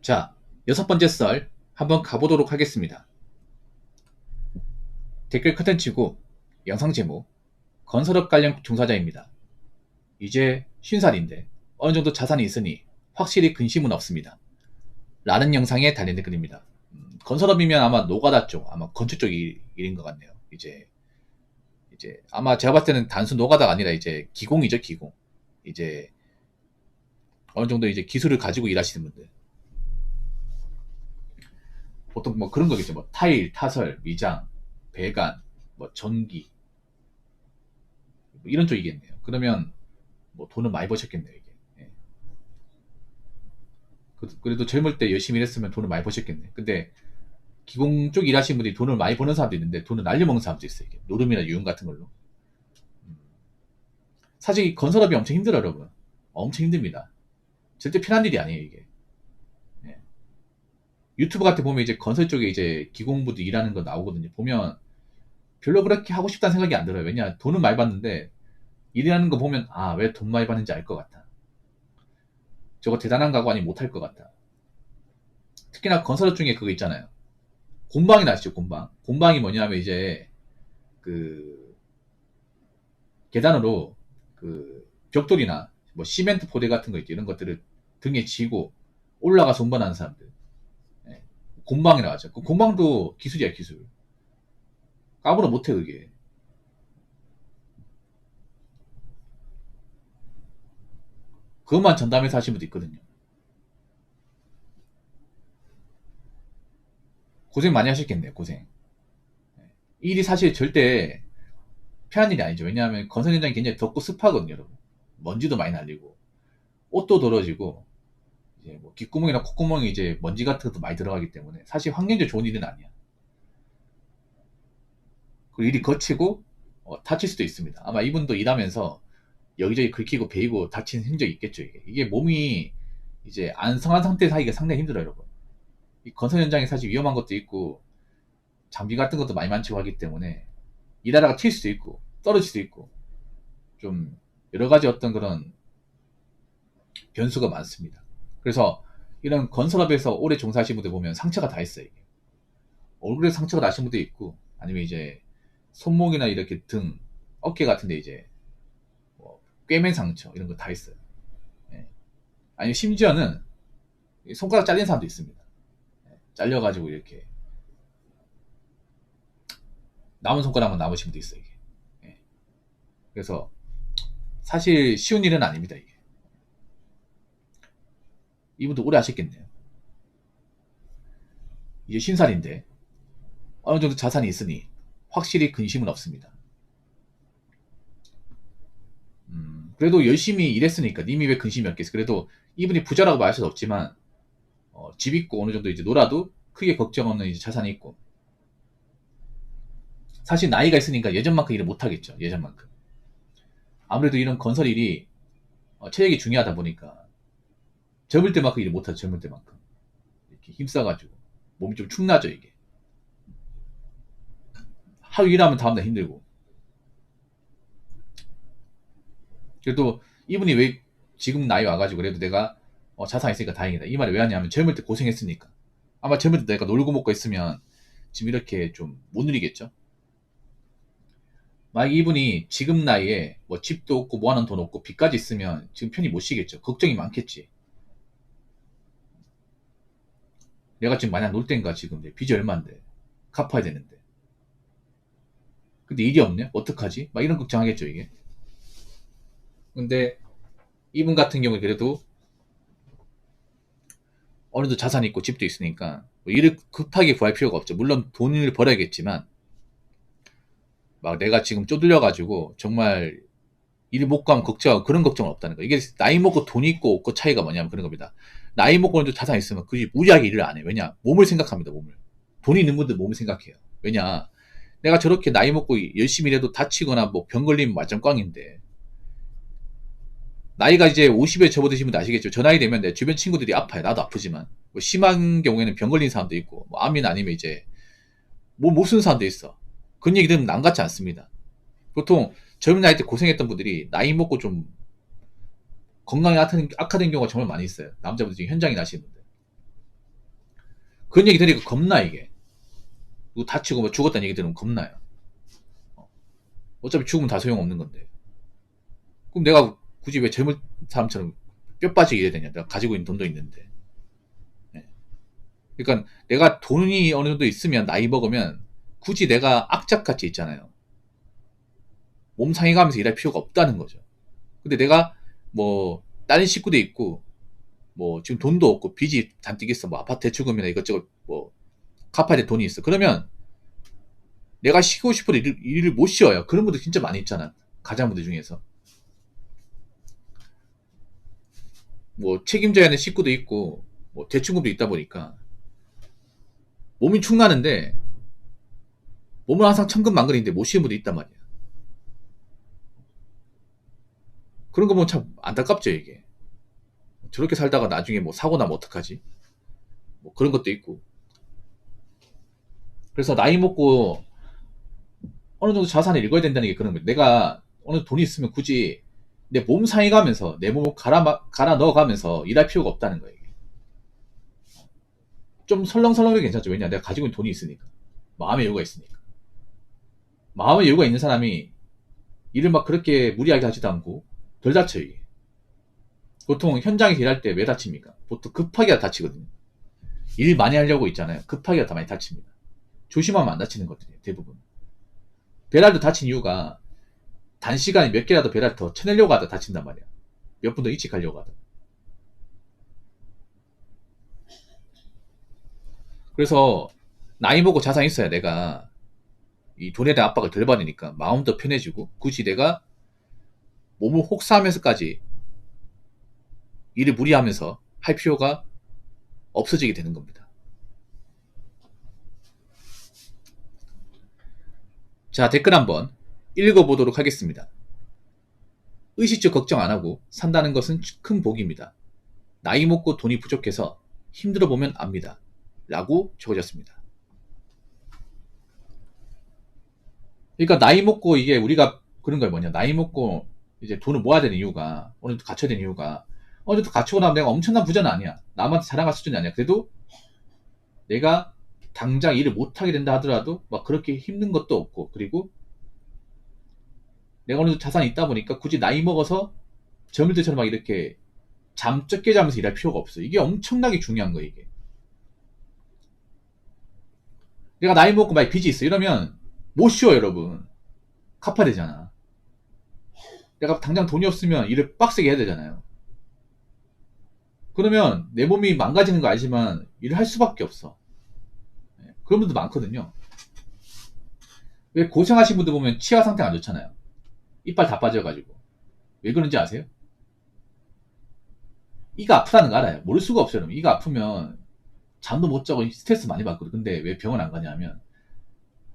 자, 6번째 썰 한번 가보도록 하겠습니다. 댓글 컨텐츠고 영상 제목 건설업 관련 종사자입니다. 이제 50살인데 어느 정도 자산이 있으니 확실히 근심은 없습니다. 라는 영상에 달린 댓글입니다. 건설업이면 아마 노가다 쪽, 아마 건축 쪽 일인 것 같네요. 이제 아마 제가 봤을 때는 단순 노가다가 아니라 이제 기공이죠, 기공. 이제 어느 정도 이제 기술을 가지고 일하시는 분들. 보통 뭐 그런 거겠죠. 뭐 타일, 타설, 미장, 배관, 뭐 전기 뭐 이런 쪽이겠네요. 그러면 뭐 돈을 많이 버셨겠네요, 이게. 예. 그래도 젊을 때 열심히 일했으면 돈을 많이 버셨겠네. 근데 기공 쪽 일하시는 분들이 돈을 많이 버는 사람도 있는데 돈을 날려먹는 사람도 있어요. 이게. 노름이나 유흥 같은 걸로. 음. 사실 이 건설업이 엄청 힘들어요, 여러분. 엄청 힘듭니다. 절대 편한 일이 아니에요, 이게. 예. 유튜브 같은 데 보면 이제 건설 쪽에 이제 기공부도 일하는 거 나오거든요. 보면 별로 그렇게 하고 싶다는 생각이 안 들어요. 왜냐, 돈은 많이 받는데 일하는 거 보면 아, 왜 돈 많이 받는지 알 것 같아. 저거 대단한 가구 아니 못할 것 같아. 특히나 건설업 중에 그거 있잖아요. 곰방이 나시죠, 곰방. 곰방이 뭐냐면 이제 그 계단으로 그 벽돌이나 뭐 시멘트 포대 같은 거 있죠. 이런 것들을 등에 지고 올라가서 운반하는 사람들. 예. 곰방이라고 하죠. 그 곰방도 기술이야, 기술. 까불어 못해, 그게. 그것만 전담해서 하시는 분도 있거든요. 고생 많이 하셨겠네요, 고생. 이 일이 사실 절대 편한 일이 아니죠. 왜냐하면 건설 현장이 굉장히 덥고 습하거든요, 여러분. 먼지도 많이 날리고, 옷도 더러지고, 이제 뭐 귓구멍이나 콧구멍에 이제 먼지 같은 것도 많이 들어가기 때문에 사실 환경적으로 좋은 일은 아니야. 그 일이 거치고 다칠 수도 있습니다. 아마 이분도 일하면서 여기저기 긁히고 베이고 다친 흔적이 있겠죠, 이게 몸이 이제 안성한 상태에서 하기가 상당히 힘들어요, 여러분. 이 건설 현장에 사실 위험한 것도 있고, 장비 같은 것도 많이 많치고 하기 때문에 일하다가 튈 수도 있고, 떨어질 수도 있고, 좀 여러 가지 어떤 그런 변수가 많습니다. 그래서 이런 건설업에서 오래 종사하신 분들 보면 상처가 다 있어요, 이게. 얼굴에 상처가 나신 분도 있고, 아니면 이제 손목이나 이렇게 등, 어깨 같은데 이제 뭐 꿰맨 상처 이런 거 다 있어요. 예. 아니면 심지어는 손가락 잘린 사람도 있습니다. 예. 잘려가지고 이렇게 남은 손가락만 남으신 분도 있어요, 이게. 예. 그래서 사실 쉬운 일은 아닙니다, 이게. 이분도 오래 하셨겠네요. 이제 신살인데 어느 정도 자산이 있으니 확실히 근심은 없습니다. 그래도 열심히 일했으니까 님이 왜 근심이 없겠어. 그래도 이분이 부자라고 말할 수는 없지만 집 있고 어느 정도 이제 놀아도 크게 걱정 없는 이제 자산이 있고, 사실 나이가 있으니까 예전만큼 일을 못 하겠죠. 예전만큼. 아무래도 이런 건설 일이 체력이 중요하다 보니까 젊을 때만큼 일을 못 하죠. 젊을 때만큼 이렇게 힘써가지고 몸이 좀 축나죠, 이게. 하루 일하면 다음날 힘들고. 그래도 이분이 왜 지금 나이 와가지고 그래도 내가 자산 있으니까 다행이다, 이 말이 왜 하냐면 젊을 때 고생했으니까. 아마 젊을 때 내가 놀고 먹고 있으면 지금 이렇게 좀 못 누리겠죠. 만약 이분이 지금 나이에 뭐 집도 없고 모아놓은 돈 없고 빚까지 있으면 지금 편히 못 쉬겠죠. 걱정이 많겠지. 내가 지금 마냥 놀 땐가, 지금 내 빚이 얼만데 갚아야 되는데 근데 일이 없네, 어떡하지, 막 이런 걱정하겠죠, 이게. 근데 이분 같은 경우에 그래도 어느 정도 자산이 있고 집도 있으니까 뭐 일을 급하게 구할 필요가 없죠. 물론 돈을 벌어야겠지만 막 내가 지금 쪼들려가지고 정말 일 못 가면 걱정하고 그런 걱정은 없다는 거. 이게 나이 먹고 돈 있고 없고 차이가 뭐냐면 그런 겁니다. 나이 먹고 어느 정도 자산 있으면 굳이 무리하게 일을 안 해. 왜냐, 몸을 생각합니다, 몸을. 돈이 있는 분들 몸을 생각해요. 왜냐, 내가 저렇게 나이 먹고 열심히 일해도 다치거나 뭐 병 걸리면 완전 꽝인데, 나이가 이제 50에 접어드시면 아시겠죠. 저 나이 되면 내 주변 친구들이 아파요. 나도 아프지만. 뭐 심한 경우에는 병 걸린 사람도 있고, 뭐 암이나 아니면 이제 뭐 못 쓰는 사람도 있어. 그런 얘기 들으면 남 같지 않습니다. 보통 젊은 나이 때 고생했던 분들이 나이 먹고 좀 건강이 악화된 경우가 정말 많이 있어요. 남자분들 중에 현장에 나시는 분들. 그런 얘기 들으니까 겁나 이게. 누구 다치고 뭐 죽었다는 얘기 들으면 겁나요. 어차피 죽으면 다 소용없는 건데. 그럼 내가 굳이 왜 젊은 사람처럼 뼈 빠지게 해야 되냐. 내가 가지고 있는 돈도 있는데. 네. 그러니까 내가 돈이 어느 정도 있으면 나이 먹으면 굳이 내가 악착같이 있잖아요. 몸 상해가면서 일할 필요가 없다는 거죠. 근데 내가 뭐 다른 식구도 있고 뭐 지금 돈도 없고 빚이 잔뜩 있어. 뭐 아파트 대출금이나 이것저것 뭐 갚아야 될 돈이 있어. 그러면 내가 쉬고 싶어도 일을 못 쉬어요. 그런 분들 진짜 많이 있잖아. 가장분들 중에서. 뭐 책임져야 하는 식구도 있고 뭐 대출금도 있다 보니까 몸이 축나는데 몸은 항상 천근만근인데 못 쉬는 분도 있단 말이야. 그런 거 보면 참 안타깝죠 이게. 저렇게 살다가 나중에 뭐 사고 나면 어떡하지? 뭐 그런 것도 있고. 그래서 나이 먹고 어느 정도 자산을 읽어야 된다는 게 그런 거예요. 내가 어느 정도 돈이 있으면 굳이 내 몸 상해가면서 내 몸을 갈아 넣어가면서 일할 필요가 없다는 거예요. 좀 설렁설렁해도 괜찮죠. 왜냐 내가 가지고 있는 돈이 있으니까. 마음의 여유가 있으니까. 마음의 여유가 있는 사람이 일을 막 그렇게 무리하게 하지도 않고 덜 다쳐요 이게. 보통 현장에서 일할 때 왜 다칩니까? 보통 급하게 다치거든요. 일 많이 하려고 있잖아요. 급하게 다 많이 다칩니다. 조심하면 안 다치는 것들이에요. 대부분. 배달도 다친 이유가 단시간에 몇 개라도 배달 더 쳐내려고 하다 다친단 말이야. 몇 분 더 일찍 가려고 하다. 그래서 나이 먹고 자산 있어야 내가 이 돈에 대한 압박을 덜 받으니까 마음도 편해지고 굳이 내가 몸을 혹사하면서까지 일을 무리하면서 할 필요가 없어지게 되는 겁니다. 자, 댓글 한번 읽어보도록 하겠습니다. 의식적 걱정 안 하고 산다는 것은 큰 복입니다. 나이 먹고 돈이 부족해서 힘들어 보면 압니다. 라고 적어졌습니다. 그러니까 나이 먹고 이게 우리가 그런 거예요. 뭐냐. 나이 먹고 이제 돈을 모아야 되는 이유가 어느 정도 갖춰야 되는 이유가 어느 정도 갖추고 나면 내가 엄청난 부자는 아니야. 남한테 자랑할 수준이 아니야. 그래도 내가 당장 일을 못하게 된다 하더라도 막 그렇게 힘든 것도 없고 그리고 내가 어느 정도 자산이 있다 보니까 굳이 나이 먹어서 젊을 때처럼 막 이렇게 잠 적게 자면서 일할 필요가 없어. 이게 엄청나게 중요한 거예요, 이게. 내가 나이 먹고 막 빚이 있어. 이러면 못 쉬어, 여러분. 갚아야 되잖아. 내가 당장 돈이 없으면 일을 빡세게 해야 되잖아요. 그러면 내 몸이 망가지는 거 알지만 일을 할 수밖에 없어. 그런 분들 많거든요. 왜 고생하신 분들 보면 치아 상태가 안 좋잖아요. 이빨 다 빠져가지고. 왜 그런지 아세요? 이가 아프다는 거 알아요. 모를 수가 없어요. 여러분. 이가 아프면 잠도 못 자고 스트레스 많이 받거든. 근데 왜 병원 안 가냐면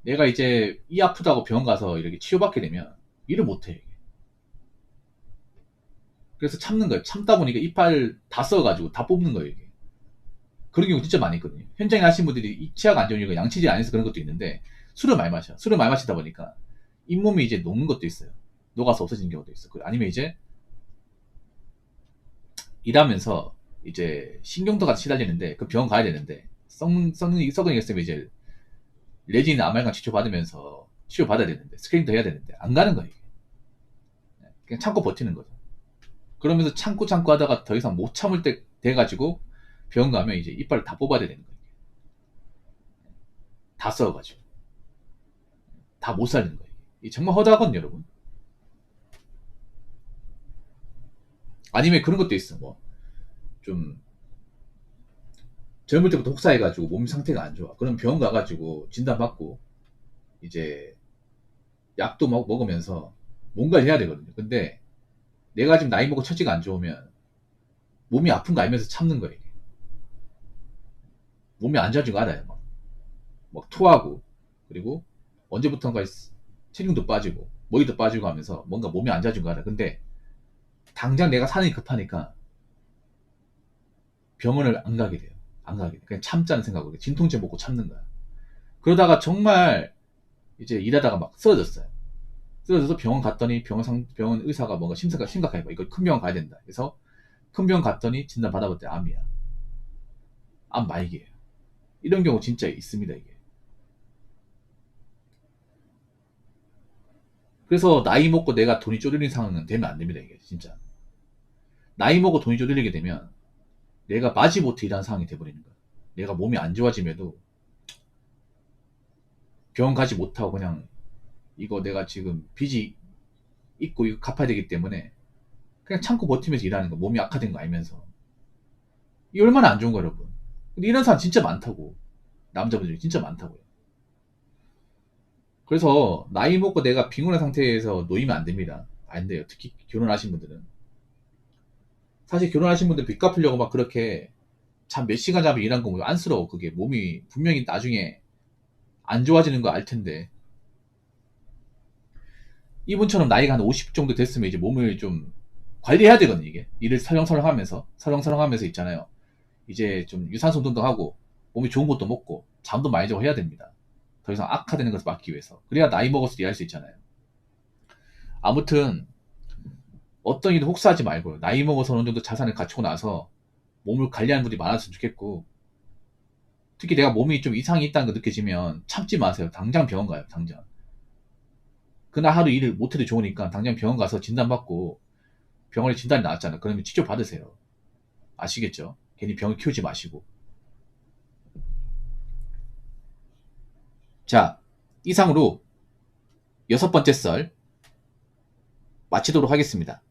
내가 이제 이 아프다고 병원 가서 이렇게 치료받게 되면 일을 못해. 그래서 참는 거예요. 참다 보니까 이빨 다 썩어가지고 다 뽑는 거예요. 이게. 그런 경우 진짜 많이 있거든요. 현장에 하신 분들이 이 치아가 안 좋은 이유가 양치질 안 해서 그런 것도 있는데 술을 많이 마셔. 술을 많이 마시다 보니까 잇몸이 이제 녹는 것도 있어요. 녹아서 없어지는 경우도 있어. 아니면 이제 일하면서 이제 신경도가 시달리는데 그 병원 가야 되는데 썩은 게 있으면 이제 레진 아말감 치료 받으면서 치료 받아야 되는데 스크린도 해야 되는데 안 가는 거예요. 그냥 참고 버티는 거죠. 그러면서 참고 하다가 더 이상 못 참을 때 돼가지고 병원 가면 이제 이빨을 다 뽑아야 되는 거예요. 다 썩어가지고 다 못 살리는 거예요. 정말 허다하거든요, 여러분. 아니면 그런 것도 있어. 뭐 좀 젊을 때부터 혹사해가지고 몸 상태가 안 좋아. 그럼 병원 가가지고 진단받고 이제 약도 먹으면서 뭔가를 해야 되거든요. 근데 내가 지금 나이 먹고 처지가 안 좋으면 몸이 아픈 거 알면서 참는 거예요. 몸이 안 좋아진 거 알아요. 막 토하고 그리고 언제부턴가 체중도 빠지고 머리도 빠지고 하면서 뭔가 몸이 안 좋아진 거 알아요. 근데 당장 내가 사는게 급하니까 병원을 안 가게 돼요. 안 가게 돼. 그냥 참자는 생각으로 진통제 먹고 참는 거야. 그러다가 정말 이제 일하다가 막 쓰러졌어요. 쓰러져서 병원 갔더니 병원 의사가 뭔가 심각해. 이거 큰 병원 가야 된다. 그래서 큰 병원 갔더니 진단 받아봤더니 암이야. 암 말기예요. 이런 경우 진짜 있습니다, 이게. 그래서 나이 먹고 내가 돈이 쪼들리는 상황은 되면 안 됩니다, 이게 진짜. 나이 먹고 돈이 쪼들리게 되면 내가 마지못해 일하는 상황이 돼버리는 거야. 내가 몸이 안 좋아짐에도 병원 가지 못하고 그냥 이거 내가 지금 빚이 있고 이거 갚아야 되기 때문에 그냥 참고 버티면서 일하는 거. 몸이 악화된 거 알면서. 이게 얼마나 안 좋은 거 여러분. 근데 이런 사람 진짜 많다고. 남자분 중에 진짜 많다고요. 그래서 나이 먹고 내가 빈곤한 상태에서 놓이면 안 됩니다. 안 돼요. 특히 결혼하신 분들은. 사실 결혼하신 분들 빚 갚으려고 막 그렇게 잠 몇 시간 자면 일한 거 뭐 안쓰러워. 그게 몸이 분명히 나중에 안 좋아지는 거 알 텐데. 이분처럼 나이가 한 50 정도 됐으면 이제 몸을 좀 관리해야 되거든요, 이게. 일을 설렁설렁 하면서 있잖아요. 이제 좀 유산소 운동도 하고, 몸이 좋은 것도 먹고, 잠도 많이 자고 해야 됩니다. 더 이상 악화되는 것을 막기 위해서. 그래야 나이 먹어서 일할 수 있잖아요. 아무튼, 어떤 일도 혹사하지 말고요. 나이 먹어서 어느 정도 자산을 갖추고 나서 몸을 관리하는 분들이 많았으면 좋겠고, 특히 내가 몸이 좀 이상이 있다는 거 느껴지면 참지 마세요. 당장 병원 가요, 당장. 그날 하루 일을 못해도 좋으니까 당장 병원 가서 진단받고, 병원에 진단이 나왔잖아요. 그러면 치료 받으세요. 아시겠죠? 괜히 병을 키우지 마시고. 자, 이상으로 6번째 썰 마치도록 하겠습니다.